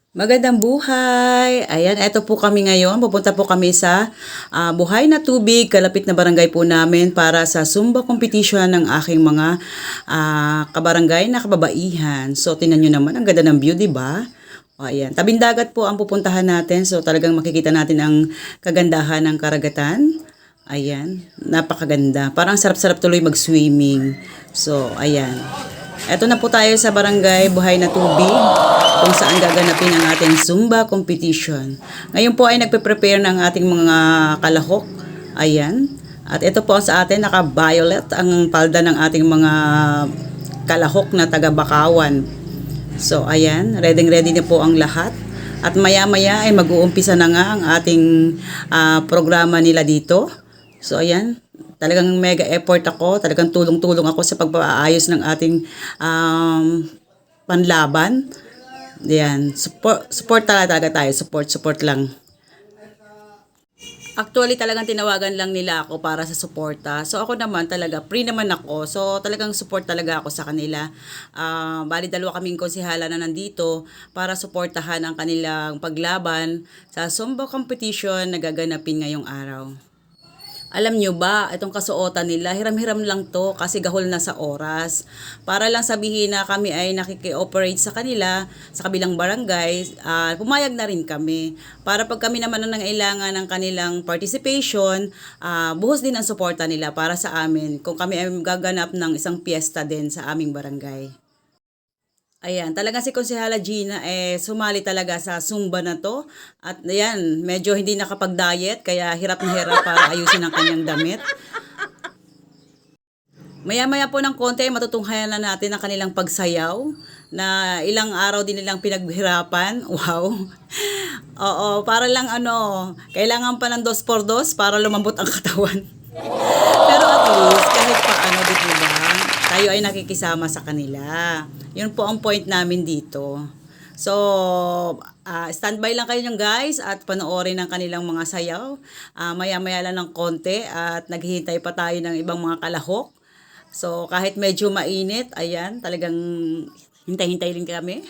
Magandang buhay! Ayan, eto po kami ngayon. Pupunta po kami sa Buhay na Tubig, kalapit na barangay po namin para sa Zumba competition ng aking mga kabarangay na kababaihan. So, tingnan nyo naman, ang ganda ng view, di ba? O, ayan, tabing dagat po ang pupuntahan natin. So, talagang makikita natin ang kagandahan ng karagatan. Ayan, napakaganda. Parang sarap-sarap tuloy mag-swimming. So, ayan. Eto na po tayo sa barangay Buhay na Tubig kung saan gaganapin ang ating Zumba competition. Ngayon po ay nagpe-prepare ng ating mga kalahok. Ayan. At ito po sa atin, naka-violet ang palda ng ating mga kalahok na taga-Bakawan. So, ayan. Ready na po ang lahat. At maya-maya ay mag-uumpisa na nga ang ating programa nila dito. So, ayan. Talagang mega effort ako. Talagang tulong-tulong ako sa pagpaayos ng ating panlaban. Yan. Support talaga tayo. Support lang. Actually, talagang tinawagan lang nila ako para sa suporta. So, ako naman talaga, free naman ako. So, talagang support talaga ako sa kanila. Bali, dalawa kaming konsihala na nandito para suportahan ang kanilang paglaban sa Zumba competition na gaganapin ngayong araw. Alam nyo ba, itong kasuotan nila, hiram-hiram lang to kasi gahol na sa oras. Para lang sabihin na kami ay nakiki-operate sa kanila, sa kabilang barangay, pumayag na rin kami. Para pag kami naman ang nangailangan ng kanilang participation, buhos din ang suporta nila para sa amin kung kami ay gaganap ng isang piyesta din sa aming barangay. Ayan, talaga si Konsehala Gina sumali talaga sa Zumba na to. At ayan, medyo hindi nakapag-diet kaya hirap na hirap para ayusin ang kanyang damit. Maya-maya po ng konti ay matutunghayan na natin ang kanilang pagsayaw na ilang araw din nilang pinaghirapan. Wow. Oo, para lang kailangan pa ng 2x2 para lumambot ang katawan. Pero at least, kahit paano, di ba, tayo ay nakikisama sa kanila. Yun po ang point namin dito. So, standby lang kayo nyo guys at panoorin ang kanilang mga sayaw. Maya-maya lang ng konti at naghihintay pa tayo ng ibang mga kalahok. So, kahit medyo mainit, ayan, talagang hintay-hintay rin kami.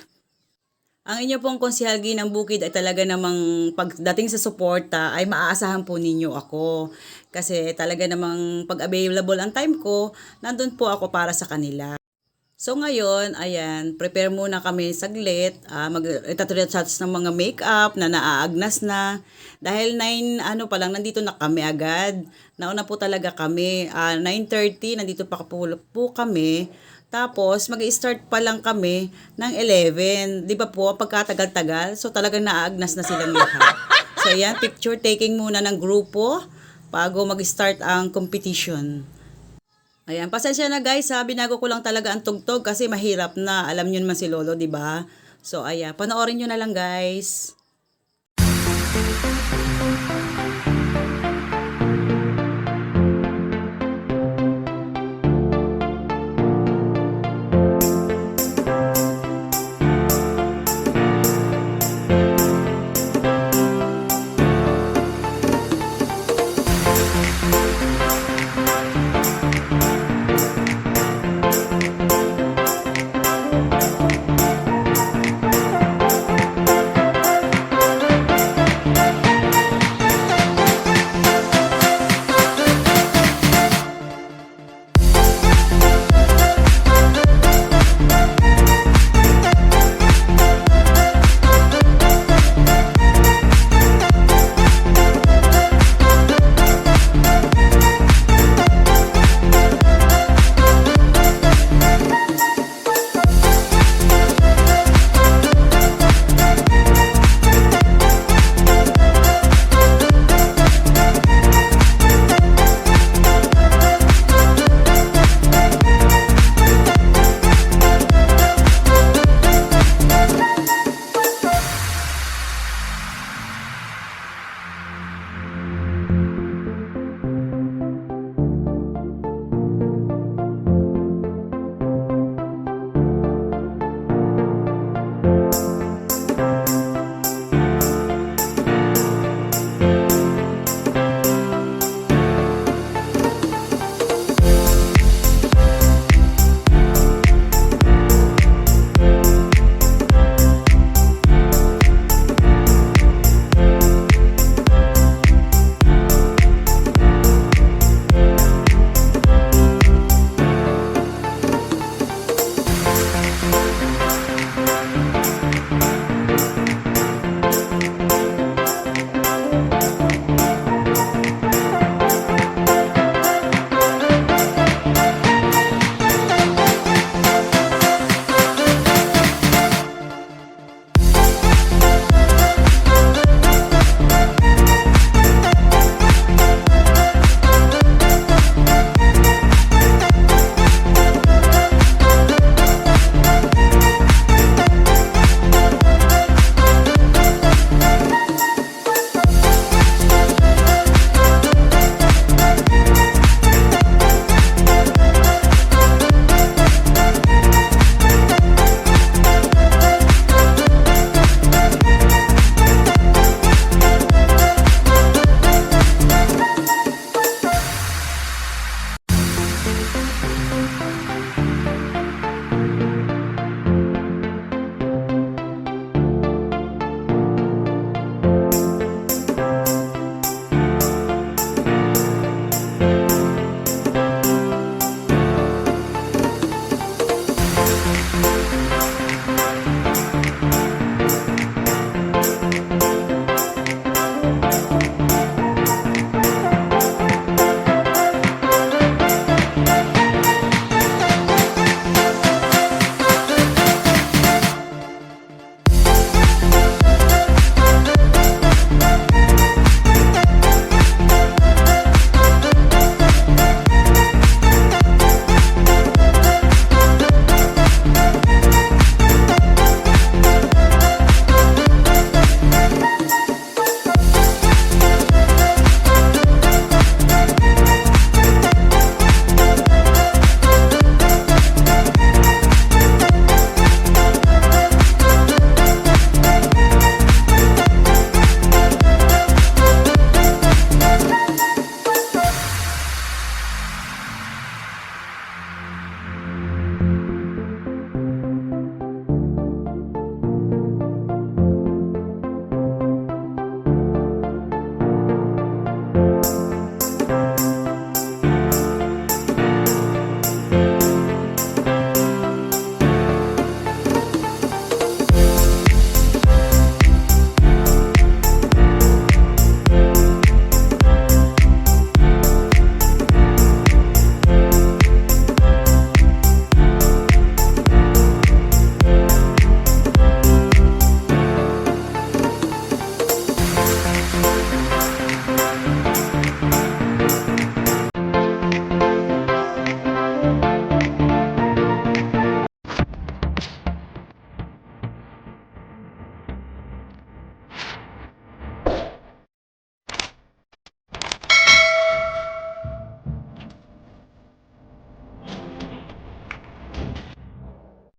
Ang inyo pong konsehal Ginang Bukid ay talaga namang pagdating sa suporta ay maaasahan po ninyo ako. Kasi talaga namang pag available ang time ko, nandun po ako para sa kanila. So ngayon, ayan, prepare muna kami saglit, mag-retouch ng mga makeup na naaagnas na. Dahil 9, pa lang, nandito na kami agad. Nauna po talaga kami, 9:30, nandito pa po kami. Tapos, mag-start pa lang kami ng 11. Di ba po, pagkatagal-tagal, so talagang naaagnas na silang lahat. So ayan, picture taking muna ng grupo bago mag-start ang competition. Ayan, pasensya na guys ha, binago ko lang talaga ang tugtog kasi mahirap na. Alam niyo naman si Lolo, di ba? So ayan, panoorin niyo na lang guys.